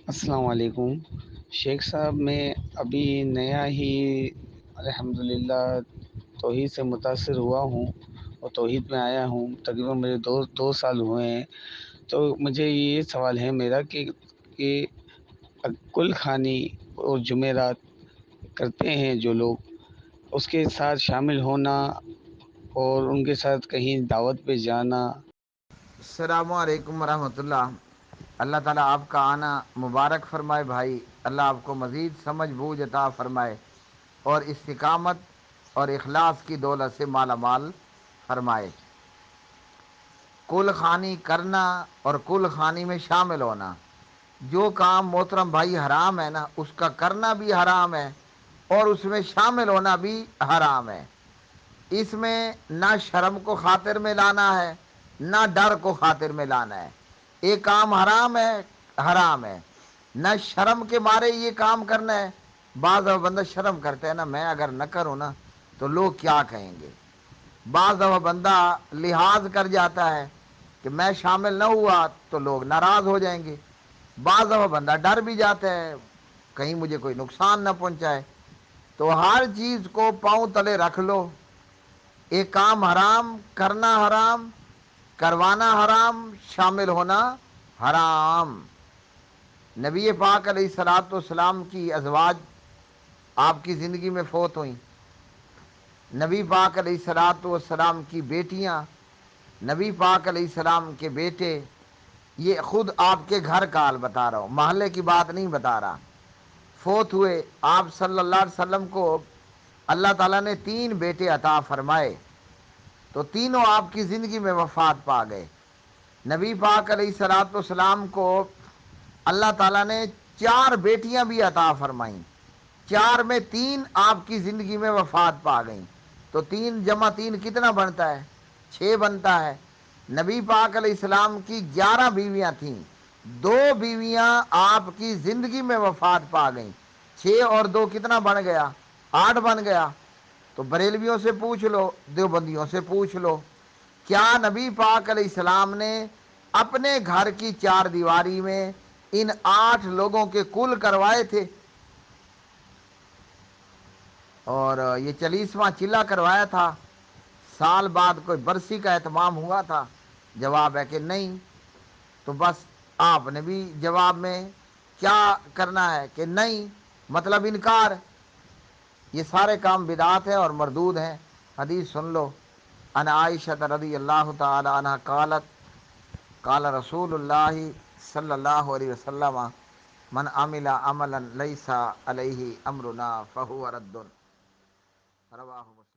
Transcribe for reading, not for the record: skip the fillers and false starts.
السلام علیکم شیخ صاحب، میں ابھی نیا ہی الحمدللہ توحید سے متاثر ہوا ہوں اور توحید میں آیا ہوں. تقریباً مجھے دو سال ہوئے ہیں. تو مجھے یہ سوال ہے میرا کہ کل خوانی اور جمعرات کرتے ہیں جو لوگ، اس کے ساتھ شامل ہونا اور ان کے ساتھ کہیں دعوت پہ جانا. السلام علیکم ورحمۃ اللہ. اللہ تعالیٰ آپ کا آنا مبارک فرمائے بھائی. اللہ آپ کو مزید سمجھ بوجھ عطا فرمائے اور استقامت اور اخلاص کی دولت سے مالا مال فرمائے. کل خوانی کرنا اور کل خوانی میں شامل ہونا، جو کام محترم بھائی حرام ہے نا، اس کا کرنا بھی حرام ہے اور اس میں شامل ہونا بھی حرام ہے. اس میں نہ شرم کو خاطر میں لانا ہے، نہ ڈر کو خاطر میں لانا ہے. ایک کام حرام ہے، حرام ہے. نہ شرم کے مارے یہ کام کرنا ہے. بعض بندہ شرم کرتے ہیں نا، میں اگر نہ کروں نا تو لوگ کیا کہیں گے. بعض دفعہ بندہ لحاظ کر جاتا ہے کہ میں شامل نہ ہوا تو لوگ ناراض ہو جائیں گے. بعض دفعہ بندہ ڈر بھی جاتا ہے کہیں مجھے کوئی نقصان نہ پہنچائے. تو ہر چیز کو پاؤں تلے رکھ لو. ایک کام حرام، کرنا حرام، کروانا حرام، شامل ہونا حرام. نبی پاک علیہ الصلوۃ والسلام کی ازواج آپ کی زندگی میں فوت ہوئیں. نبی پاک علیہ الصلوۃ والسلام کی بیٹیاں، نبی پاک علیہ السلام کے بیٹے، یہ خود آپ کے گھر کا حال بتا رہا ہوں، محلے کی بات نہیں بتا رہا. فوت ہوئے. آپ صلی اللہ علیہ وسلم کو اللہ تعالیٰ نے 3 بیٹے عطا فرمائے تو تینوں آپ کی زندگی میں وفات پا گئے. نبی پاک علیہ الصلوۃ والسلام کو اللہ تعالیٰ نے 4 بیٹیاں بھی عطا فرمائیں. 4 میں 3 آپ کی زندگی میں وفات پا گئیں. تو 3 جمع 3 کتنا بنتا ہے؟ 6 بنتا ہے. نبی پاک علیہ السلام کی 11 بیویاں تھیں. 2 بیویاں آپ کی زندگی میں وفات پا گئیں. 6 اور 2 کتنا بن گیا؟ 8 بن گیا. تو بریلویوں سے پوچھ لو، دیوبندیوں سے پوچھ لو، کیا نبی پاک علیہ السلام نے اپنے گھر کی 4 دیواری میں ان 8 لوگوں کے کل کروائے تھے؟ اور یہ 40واں چلہ کروایا تھا. سال بعد کوئی برسی کا اہتمام ہوا تھا؟ جواب ہے کہ نہیں. تو بس آپ نے بھی جواب میں کیا کرنا ہے کہ نہیں، مطلب انکار. یہ سارے کام بدعت ہیں اور مردود ہیں. حدیث سن لو. ان عائشہ رضی اللہ تعالی عنہ قالت قال رسول اللہ صلی اللہ علیہ وسلم من عمل عملا لیس علیہ امرنا فہو رد. رواہ مسلم.